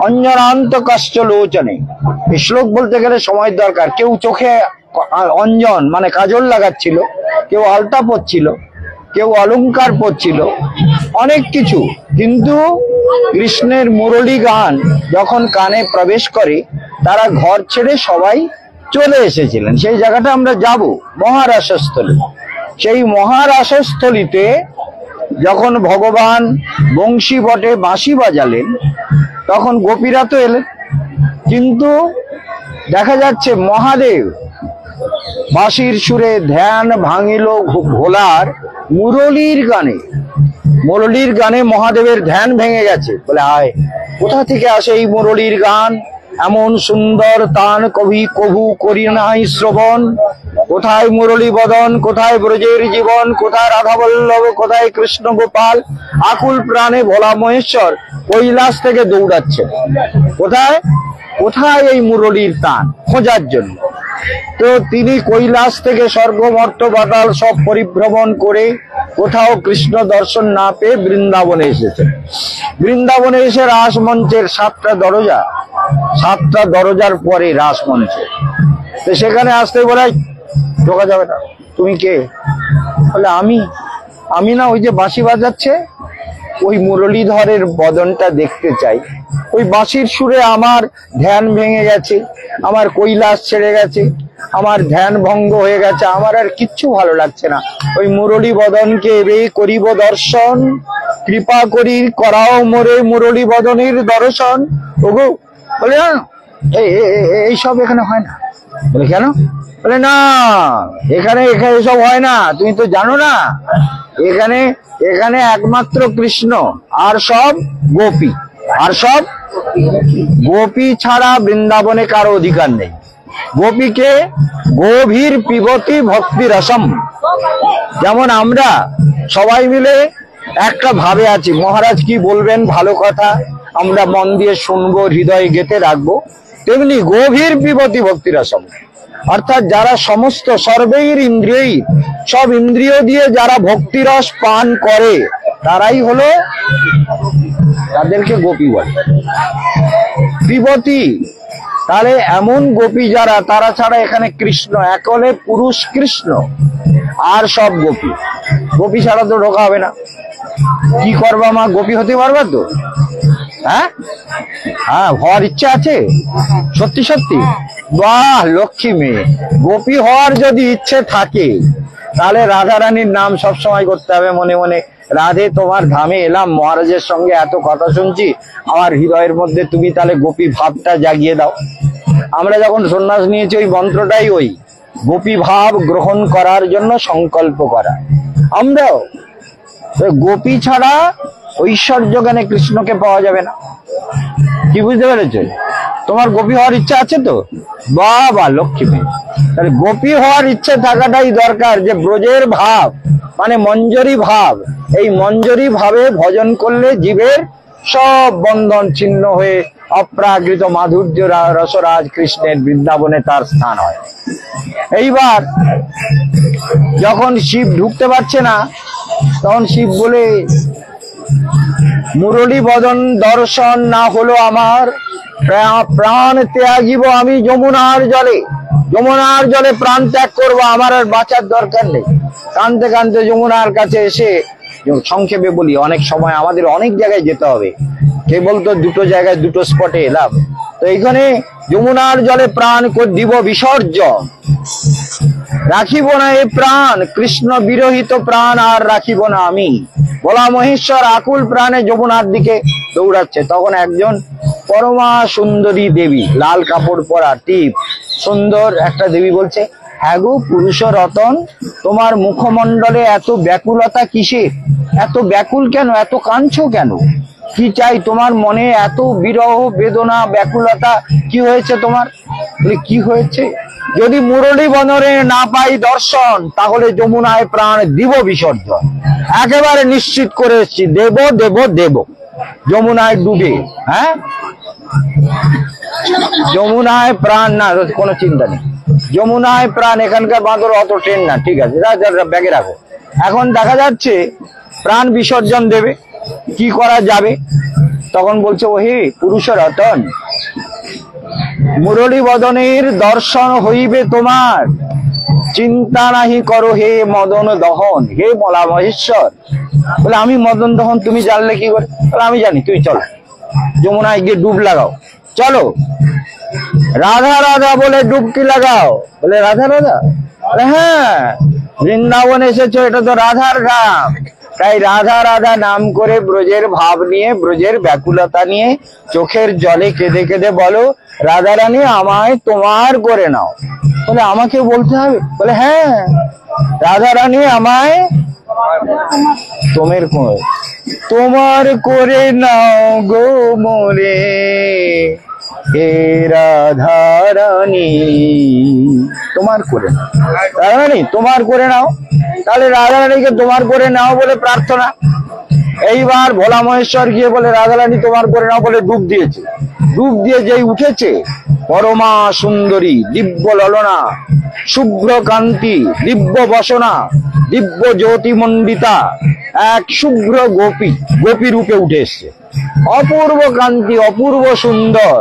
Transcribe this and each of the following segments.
অঞ্জনান্ত কশ্চ লোচনে। এই শ্লোক বলতে গেলে সময় দরকার। কেউ চোখে অঞ্জন মানে কাজল লাগাচ্ছিল, কেউ আলতা পরছিল, কেউ অলংকার পরছিল, অনেক কিছু। কিন্তু কৃষ্ণের মুরলী গান যখন কানে প্রবেশ করে, তারা ঘর ছেড়ে সবাই চলে এসেছিলেন। সেই জায়গাটা আমরা যাব, মহারাসস্থলী। সেই মহারাসস্থলীতে যখন ভগবান বংশী বটে বাঁশি বাজালেন, তখন গোপীরা তো এলেন। কিন্তু দেখা যাচ্ছে মহাদেব বাঁশির সুরে ধ্যান ভাঙিল ভোলার মুরলীর গানে। মুরলীর গানে মহাদেবের ধ্যান ভেঙে গেছে। বলে আয়, কোথা থেকে আসে এই মুরলীর গান? এমন সুন্দর তান কবি কভু করি নাই শ্রবণ। কোথায় মুরলী বদন, কোথায় ব্রজের জীবন, কোথায় রাধা বল্লভ, কোথায় কৃষ্ণ গোপাল? আকুল প্রাণে ভোলা মহেশ্বর কৈলাস থেকে দৌড়াচ্ছে। কোথায় কোথায় এই মুরলীর তান খোঁজার জন্য। তো তিনি কৈলাস থেকে স্বর্গ মর্ত পাতাল সব পরিভ্রমণ করে কোথাও কৃষ্ণ দর্শন না পেয়ে বৃন্দাবনে এসেছেন। বৃন্দাবনে এসে রাসমঞ্চের 7টা দরজা, 7টা দরজার পরে রাসমঞ্চে। তো সেখানে আসতে বলে ঢোকা যাবে না। তুমি কে? বলে আমি না ওই যে বাঁশি বাজাচ্ছে, ওই মুরলীধরের বদনটা দেখতে চাই। ওই বাঁশির সুরে আমার ধ্যান ভেঙে গেছে, আমার কৈলাস ছেড়ে গেছে, আমার ধ্যান ভঙ্গ হয়ে গেছে, আমার আর কিচ্ছু ভালো লাগছে না। ওই মুরলী বদনকে এবে করিব দর্শন, কৃপা করি করাও মোরে মুরলী বদনের দর্শন। ওগো, বলে না এইসব এখানে হয় না। বলে কেন? বলে না, এখানে এসব হয় না, তুমি তো জানো না। এখানে একমাত্র কৃষ্ণ, আর সব গোপী। আর সব গোপী ছাড়া বৃন্দাবনে কারো অধিকার নেই। গোপীকে গভীর পিবতী ভক্তি রসম। যেমন আমরা সবাই মিলে একটা ভাবে আছি, মহারাজ কি বলবেন ভালো কথা, আমরা মন দিয়ে শুনবো, হৃদয়ে গেঁথে রাখবো। তেমনি গভীর পিবতী ভক্তি রসম, অর্থাৎ যারা সমস্ত সর্বের ইন্দ্রিয়, সব ইন্দ্রিয় দিয়ে যারা ভক্তিরস পান করে, তারাই হলো, তাদেরকে গোপী বলে। পিবতী, তাহলে এমন গোপী যারা, তারা ছাড়া এখানে কৃষ্ণ একলে পুরুষ কৃষ্ণ, আর সব গোপী। গোপী ছাড়া তো ঢোকা হবে না। কি করবা মা, গোপী হতে পারবা তো? হ্যাঁ, হওয়ার ইচ্ছা আছে সত্যি সত্যি? বাহ, লক্ষ্মী মেয়ে। গোপী হওয়ার যদি ইচ্ছে থাকে, তাহলে রাধা রানীর নাম সবসময় করতে হবে মনে মনে। রাধে, তোমার ধামে এলাম, মহারাজের সঙ্গে এত কথা শুনছি, আমার হৃদয়ের মধ্যে তুমি তাহলে গোপী ভাবটা জাগিয়ে দাও। আমরা যখন সন্ন্যাস নিয়েছি, ওই মন্ত্রটাই ওই গোপী ভাব গ্রহণ করার জন্য সংকল্প করা। আমরাও গোপী ছাড়া ঐশ্বর্য জ্ঞানে কৃষ্ণকে পাওয়া যাবে না। কি বুঝতে পেরেছ? তোমার গোপী হওয়ার ইচ্ছা আছে তো? বাবা, লক্ষ্মী মেয়ে। তাহলে গোপী হওয়ার ইচ্ছে থাকাটাই দরকার, যে ব্রজের ভাব মানে মঞ্জরি ভাব। এই মঞ্জরি ভাবে ভজন করলে জীবের সব বন্ধন ছিন্ন হয়ে অপ্রাকৃত মাধুর্য রসরাজ কৃষ্ণের বৃন্দাবনে তার স্থান হয়। এইবার যখন শিব ঢুকতে পারছে না, তখন শিব বলে, মুরলী বদন দর্শন না হলো আমার, প্রাণ ত্যাগিব আমি যমুনার জলে। যমুনার জলে প্রাণ ত্যাগ করবো, আমার আর বাঁচার দরকার নেই। কানতে কানতে যমুনার কাছে এসে, সংক্ষেপে বলি, অনেক সময় আমাদের অনেক জায়গায় যেতে হবে, কেবল তো দুটো জায়গায় দুটো স্পটে এলাম। তো এইখানে যমুনার জলে প্রাণ দিব বিসর্জন, রাখিব না এ প্রাণ, কৃষ্ণ বিরহিত প্রাণ আর রাখিব না আমি। বলা মহেশ্বর আকুল প্রাণে যমুনার দিকে দৌড়াচ্ছে। তখন একজন পরমা সুন্দরী দেবী, লাল কাপড় পরা, টিপ সুন্দর একটা দেবী বলছে, হ্যাঁ গো পুরুষ রতন, তোমার মুখমণ্ডলে এত ব্যাকুলতা কিসের? এত ব্যাকুল কেন? এত কাঁদছো কেন? কি চাই তোমার মনে? এত বিরহ বেদনা ব্যাকুলতা কি হয়েছে তোমার? কি হয়েছে? যদি মুরলী বদনে না পাই দর্শন, তাহলে যমুনায় প্রাণ দিব বিসর্জন। একেবারে নিশ্চিত করে এসছি, দেব দেব দেব। যমুনায় ডুবে, হ্যাঁ, যমুনায় প্রাণ না, কোনো চিন্তা নেই, যমুনায় প্রাণ। এখানকার বাঁদর অত ট্রেন না, ঠিক আছে, ব্যাগে রাখো। এখন দেখা যাচ্ছে প্রাণ বিসর্জন দেবে, কি করা যাবে? তখন বলছে, ওহে পুরুষ রতন, মুরলী বদনের দর্শন হইবে তোমার, চিন্তা নাহি করো হে মদন দহন। হে মলা মহেশ্বর, বলে আমি মদন দহন তুমি জানলে কি করে? বলে আমি জানি, তুই চলো যমুনায় গিয়ে ডুব লাগাও, চলো। রাধা রাধা বলে ডুবকি লাগাও। বলে রাধা রাধা? বলে হ্যাঁ, বৃন্দাবন এসেছো, এটা তো রাধার নাম, তাই রাধা রাধা নাম করে ব্রজের ভাব নিয়ে, ব্রজের ব্যাকুলতা নিয়ে চোখের জলে কেঁদে কেঁদে বলো, রাধা রানী আমায় তোমার করে নাও। বলে আমাকে বলতে হবে? বলে হ্যাঁ, রাধা রানী আমায় তোমার করে নাও গো মোরে, হে রাধা রানী তোমার করে নাও। রাধা রানী তোমার করে নাও। তাহলে রাধা রানীকে তোমার করে নাও বলে প্রার্থনা। এইবার ভোলা মহেশ্বর গিয়ে বলে রাধা রানী তোমার করে নাও বলে ডুব দিয়েছে। ডুব দিয়ে যেই উঠেছে, পরমা সুন্দরী, দিব্য ললনা, শুভ্র কান্তি, দিব্য বসনা, দিব্য জ্যোতি মণ্ডিতা এক শুভ্র গোপী রূপে উঠে এসছে। অপূর্ব কান্তি, অপূর্ব সুন্দর,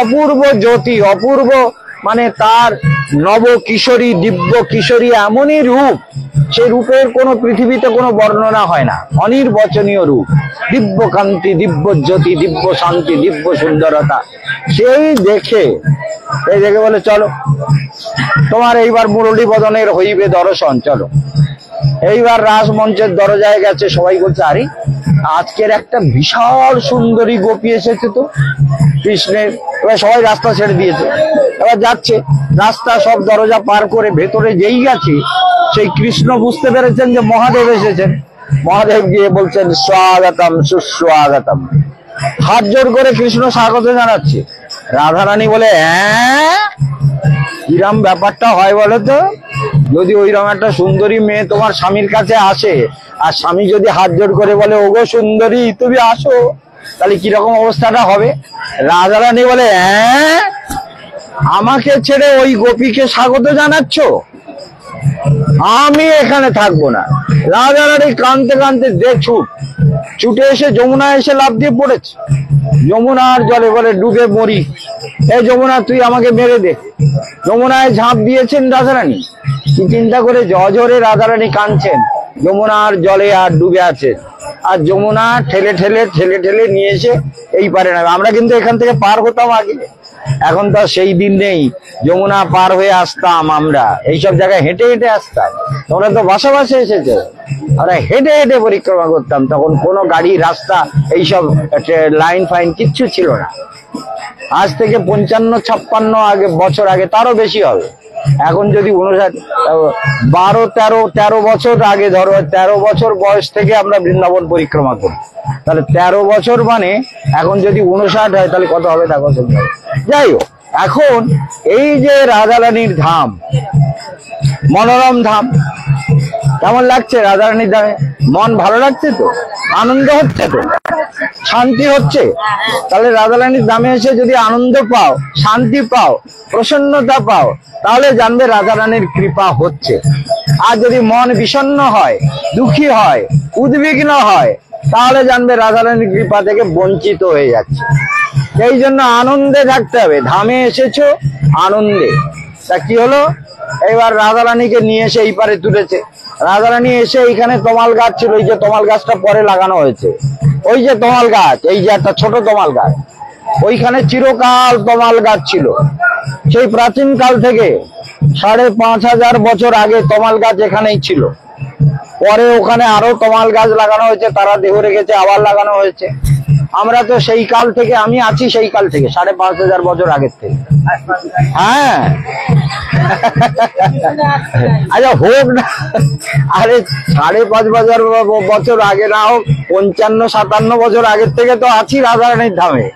অপূর্ব জ্যোতি, অপূর্ব মানে তার নব কিশোরী, দিব্য কিশোরী এমনই রূপ, সেই রূপের কোনো পৃথিবীতে কোনো বর্ণনা হয় না, অনির্বচনীয় রূপ, দিব্য কান্তি, দিব্য জ্যোতি, দিব্য শান্তি, দিব্য সুন্দরতা। সেই দেখে বলে চলো তোমার এইবার মুরলী বদনের হইবে দর্শন, চলো। এইবার রাসমঞ্চের দরজায় গেছে, সবাই বলছে আরে আজকের একটা বিশাল সুন্দরী গোপী এসেছে তো কৃষ্ণের। এবার সবাই রাস্তা ছেড়ে দিয়েছে, এবার যাচ্ছে। রাস্তা সব দরজা পার করে ভেতরে যেই গেছে, সেই কৃষ্ণ বুঝতে পেরেছেন যে মহাদেব এসেছেন। মহাদেব গিয়ে বলছেন স্বাগতম সুস্বাগতম, হাত জোর করে কৃষ্ণ স্বাগত জানাচ্ছে। রাধারানী বলে হ্যাঁ, কিরম ব্যাপারটা হয় বলো তো? যদি ওইরকম একটা সুন্দরী মেয়ে তোমার স্বামীর কাছে আসে, আর স্বামী যদি হাত জোর করে বলে ওগো সুন্দরী তুমি আসো, তাহলে কিরকম অবস্থাটা হবে? রাধারানী বলে হ্যাঁ, আমাকে ছেড়ে ওই গোপীকে স্বাগত জানাচ্ছ? আমি এখানে থাকবো না। রাধারানী কাঁদতে কাঁদতে ছুটে এসে যমুনায় এসে লাফ দিয়ে পড়েছে। যমুনার জলে বলে ডুবে মরি, এই যমুনা তুই আমাকে মেরে দে। যমুনায় ঝাঁপ দিয়েছেন রাধারানী। কি চিন্তা করে জজরে রাধারানী কাঁদছেন, যমুনার জলে আর ডুবে আছে। আর যমুনা ঠেলে ঠেলে নিয়ে এসে এই পারে না। আমরা কিন্তু এখান থেকে পার হতাম আগে, এখন তো সেই দিন নেই। যমুনা পার হয়ে আসতাম আমরা, এইসব জায়গায় হেঁটে হেঁটে আসতাম। তোমরা তো বাসা এসেছে, আমরা হেঁটে হেঁটে পরিক্রমা করতাম। তখন কোনো গাড়ি, রাস্তা, এইসব লাইন ফাইন কিচ্ছু ছিল না। আজ থেকে 55-56 বছর আগে, তারও বেশি হবে। এখন যদি 12-13 বছর আগে ধরো, 13 বছর বয়স থেকে আমরা বৃন্দাবন পরিক্রমা করি, তাহলে 13 বছর মানে এখন যদি 59 হয় তাহলে কত হবে তা কত। যাই হোক, এখন এই যে রাধারানীর ধাম, মনোরম ধাম, কেমন লাগছে রাধারানীর ধামে? মন ভালো লাগছে তো? আনন্দ হচ্ছে তো? শান্তি হচ্ছে? তাহলে রাধারানীর ধামে এসে যদি আনন্দ পাও, শান্তি পাও, প্রসন্নতা পাও, তাহলে জানবে রাধারানীর কৃপা হচ্ছে। আর যদি মন বিষণ্ণ হয়, দুঃখী হয়, উদ্বিগ্ন হয়, তাহলে জানবে রাধারানীর কৃপা থেকে বঞ্চিত হয়ে যাচ্ছে। এই জন্য আনন্দে থাকতে হবে। ধামে এসেছো আনন্দে। তা কি হলো, এবার রাধারানীকে নিয়ে এসে এই পারে তুলেছে। রাধারানী এসে এইখানে তমাল গাছ ছিল, এই যে তমাল গাছটা পরে লাগানো হয়েছে, ওই যে তমাল গাছ, এই যে একটা ছোট তমাল গাছ, ওইখানে চিরকাল তমাল গাছ ছিল। সেই প্রাচীন কাল থেকে 5500 বছর আগে তমাল গাছ এখানেই ছিল। পরে ওখানে আরো তমাল গাছ লাগানো হয়েছে, তারা দেহ রেখেছে, আবার লাগানো হয়েছে। আমরা তো সেই কাল থেকে, আমি আছি সেই কাল থেকে, 5500 বছর আগের থেকে। হ্যাঁ আচ্ছা হোক না, আরে 5500 বছর আগে না হোক, 55-57 বছর আগের থেকে তো আছি রাধারানীর ধামে।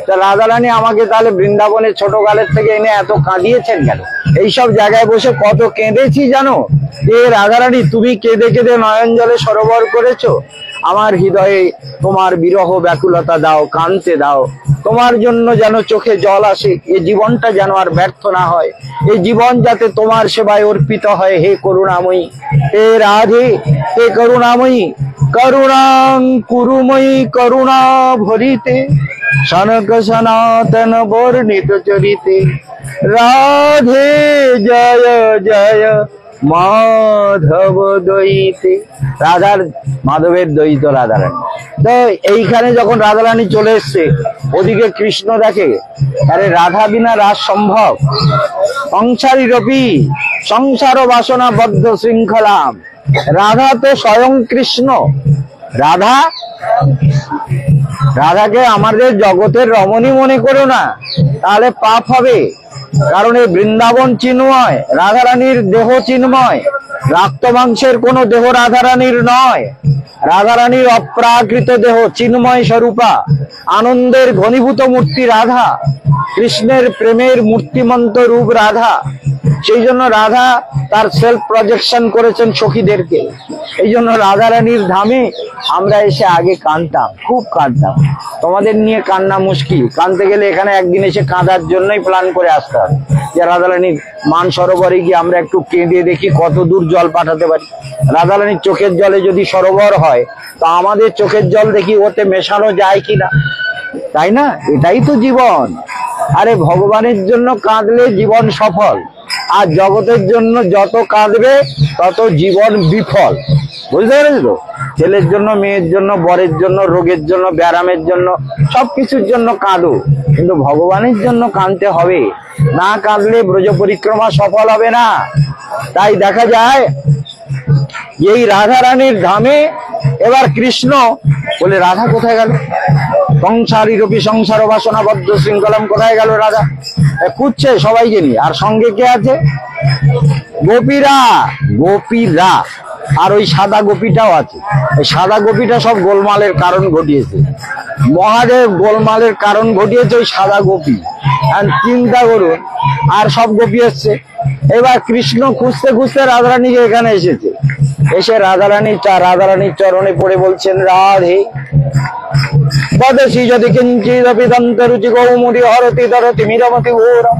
তা রাধারানী আমাকে তাহলে বৃন্দাবনের ছোট কালের থেকে এনে এত কাঁদিয়েছেন কেন? এইসব জায়গায় বসে কত কেঁদেছি জানো? এ রাধারানী তুমি কেঁদে কেঁদে নয়ন জলে সরোবর করেছো। আমার হৃদয়ে তোমার বিরহ ব্যাকুলতা দাও, কাঁদতে দাও। তোমার জন্য যেন চোখে জল আসে, এই জীবনটা যেন আর ব্যর্থ না হয়, এই জীবন যাতে তোমার সেবায় অর্পিত হয়। হে করুণাময়ী, হে রাধে, হে করুণাময়ী, করুণাং কুরুময়ী করুণা ভরিতে সনক সনাতন বর্ণিত চরিতে রাধে জয় জয় মাধব দ্বৈতে। রাধার মাধবের দ্বৈত রাধারানী। তো এইখানে যখন রাধারানী চলে এসছে, ওদিকে কৃষ্ণ দেখে, আরে রাধা বিনা রাস সম্ভব? সংসারী রবি সংসার বাসনা বদ্ধ শৃঙ্খলাম। রাধা তো স্বয়ং কৃষ্ণ। রাধাকে আমাদের জগতের রমণী মনে করো না, তাহলে পাপ হবে। কারণ এই বৃন্দাবন চিন্ময়, রাধারানীর দেহ চিন্ময়, রক্ত মাংসের কোনো দেহ রাধারানীর নয়। রাধারানীর অপ্রাকৃত দেহ, চিন্ময় স্বরূপা, আনন্দের ঘনীভূত মূর্তি রাধা, কৃষ্ণের প্রেমের মূর্তিমন্ত রূপ রাধা। সেই জন্য রাধা তার সেলফ প্রজেকশন করেছেন সখীদেরকে। এই জন্য রাধারানীর ধামে আমরা এসে আগে কাঁদতাম, খুব কাঁদতাম। তোমাদের নিয়ে কান্না মুশকিল, কাঁদতে গেলে এখানে একদিন এসে কাঁদার জন্যই প্ল্যান করে আসতে হবে, যে রাধারানীর মান সরোবরে গিয়ে আমরা একটু কেঁদে দেখি কত দূর জল পাঠাতে পারি। রাধারানীর চোখের জলে যদি সরোবর হয়, তো আমাদের চোখের জল দেখি ওতে মেশানো যায় কিনা, তাই না? এটাই তো জীবন। আরে ভগবানের জন্য কাঁদলে জীবন সফল, আর জগতের জন্য যত কাঁদবে তত জীবন বিফল। বুঝতে পেরেছো তো? ছেলের জন্য, মেয়ের জন্য, বরের জন্য, রোগের জন্য, ব্যারামের জন্য, সবকিছুর জন্য কাঁদো, কিন্তু ভগবানের জন্য কাঁদতে হবে। না কাঁদলে ব্রজ পরিক্রমা সফল হবে না। তাই দেখা যায় এই রাধারানীর ধামে এবার কৃষ্ণ বলে, রাধা কোথায় গেল? সংসারী রূপী সংসার বাসনা বদ্ধ শৃঙ্খলাম, কোথায় গেল রাধা? খুঁজছে সবাইকে নিয়ে। আর সঙ্গে কে আছে? গোপীরা। আর ওই সাদা গোপীটাও আছে। এই সাদা গোপীটা সব গোলমালের কারণ ঘটিয়েছে। মহাদেব গোলমালের কারণ ঘটিয়েছে ওই সাদা গোপী। আর চিন্তা করুন, আর সব গোপী এসছে। এবার কৃষ্ণ খুঁজতে খুঁজতে রাধারানীকে এখানে এসেছে। এসে রাধারানীর চরণে পড়ে বলছেন, রাধে বদসি যদি কিঞ্চিদপি দন্তরুচি কৌমুদি হরতি ধরতি মিরমতি ঘোরম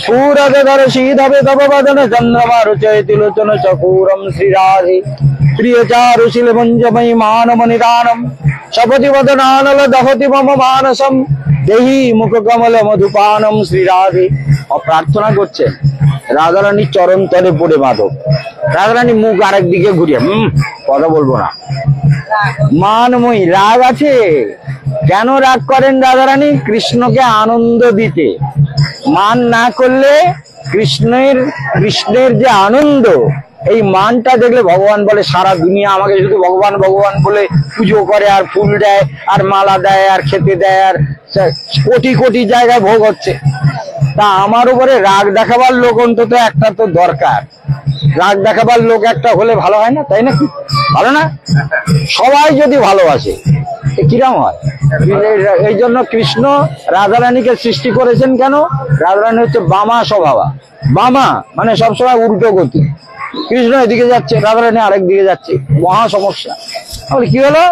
সুরদ ধরসিধবে তব বদন চন্দ্রমা রুচয়তি লোচন চকূরম। শ্রীরাধে প্রিয়চারুশীল ভঞ্জময়ী মানমনিদানম শপতি বদনানল দহতি মম মানসম দেহি মুখ কমল মধুপানম। শ্রীরাধে প্রার্থনা করছেন রাধারানীর চরণ তলে পড়ে মাধব। রাধারানী মুখ আরেক দিকে ঘুরিয়ে, কথা বলবো না। মানময়ী রাগ আছে। কেন রাগ করেন রাধারানী? কৃষ্ণকে আনন্দ দিতে। মান না করলে কৃষ্ণের যে আনন্দ, এই মানটা দেখলে ভগবান বলে সারা দুনিয়া আমাকে শুধু ভগবান ভগবান বলে পুজো করে, আর ফুল দেয়, আর মালা দেয়, আর খেতে দেয়, আর কোটি কোটি জায়গায় ভোগ হচ্ছে। তা আমার উপরে রাগ দেখাবার লোক অন্তত একটা তো দরকার। রাগ দেখাবার লোক একটা হলে ভালো হয় না? তাই না? কি ভালো না? সবাই যদি ভালোবাসে কিরম হয়? এই জন্য কৃষ্ণ রাধারানীকে সৃষ্টি করেছেন। কেন? রাধারানী হচ্ছে বামা স্বভাবা। বামা মানে সবসময় উল্টো গতি। কৃষ্ণ এদিকে যাচ্ছে, রাধারানী আরেক দিকে যাচ্ছে, মহা সমস্যা। বলে কি হলো?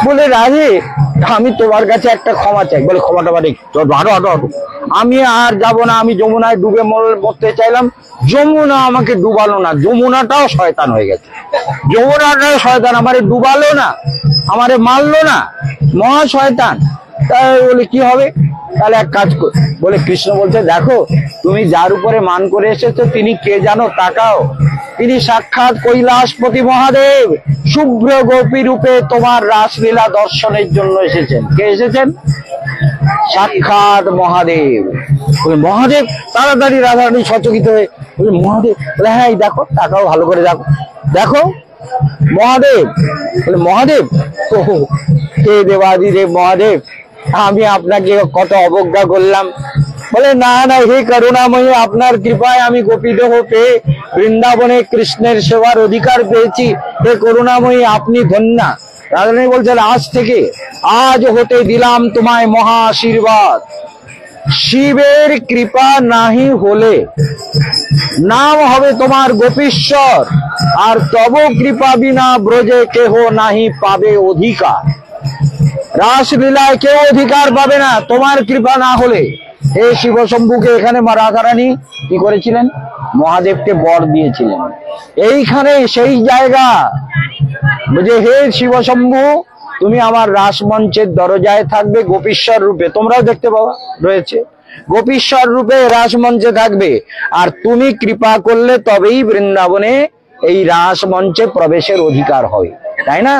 বলে, রাধে আমি তোমার কাছে একটা ক্ষমা চাই। বলে, ক্ষমাটা বাড়ি, হাঁটো। আমি আর যাবো না, আমি যমুনায় ডুবে মরতে চাইলাম, যমুনা আমাকে ডুবালো না। যমুনাটাও শয়তান হয়ে গেছে। যমুনাটাও শয়তান, আমারে ডুবালো না, আমারে মারলো না, মহা শয়তান। তাই বলে কি হবে? তাহলে এক কাজ কর। বলে কৃষ্ণ বলছে, দেখো তুমি যার উপরে মান করে এসেছো তিনি কে জানো? তাকাও, তিনি সাক্ষাৎ কৈলাসপতি মহাদেব শুভ্র গোপী রূপে তোমার রাসলীলা দর্শনের জন্য এসেছেন। কে এসেছেন? সাক্ষাৎ মহাদেব। মহাদেব তাড়াতাড়ি রাধারানী সচকিত হয়ে বলে, মহাদেব? বলে, হ্যাঁ দেখো, তাকাও ভালো করে, দেখো মহাদেব। বলে, মহাদেব? ও হে দেবাদিদেব মহাদেব, আমি আপনাকে কত অবজ্ঞা করলাম। বলে, না হে করুণাময়ী, আপনার কৃপায় আমি গোপীদেহ পেয়ে বৃন্দাবনে কৃষ্ণের সেবার অধিকার পেয়েছি। হে করুণাময়ী, আপনি ধন্যা। রাধারানী বলছেন, আজ হতে দিলাম তোমায় মহা আশীর্বাদ। শিবের কৃপা নাহি হলে নাম হবে তোমার গোপীশ্বর, আর তব কৃপা বিনা ব্রজে কেহ নাহি পাবে অধিকার। রাসলীলায় কেউ অধিকার পাবে না তোমার কৃপা না হলে। হে শিব শম্ভুকে এখানে রাধারানী কি করেছিলেন? মহাদেবকে বর দিয়েছিলেন। এইখানে সেই জায়গা যে হে শিবশম্ভু, তুমি আমার রাসমঞ্চের দরজায় থাকবে গোপীশ্বর রূপে, তোমরাও দেখতে পাওয়া রয়েছে, গোপীশ্বর রূপে রাসমঞ্চে থাকবে, আর তুমি কৃপা করলে তবেই বৃন্দাবনে এই রাসমঞ্চে প্রবেশের অধিকার হয়, তাই না?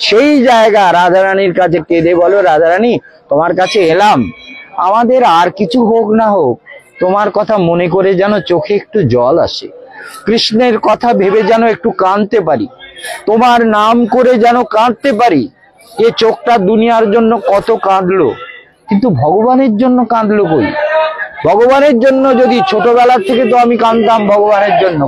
সেই জায়গা রাধারানীর কাছে কেঁদে বলো, রাধারানী তোমার কাছে এলাম, আমাদের আর কিছু হোক না হোক তোমার কথা মনে করে যেন চোখে একটু জল আসে, কৃষ্ণের কথা ভেবে যেন একটু কাঁদতে পারি, তোমার নাম করে যেন কাঁদতে পারি। এ চোখটা দুনিয়ার জন্য কত কাঁদলো, কিন্তু ভগবানের জন্য কাঁদলো কই? ভগবানের জন্য যদি ছোটবেলা থেকে তো আমি কাঁদতাম ভগবানের জন্য,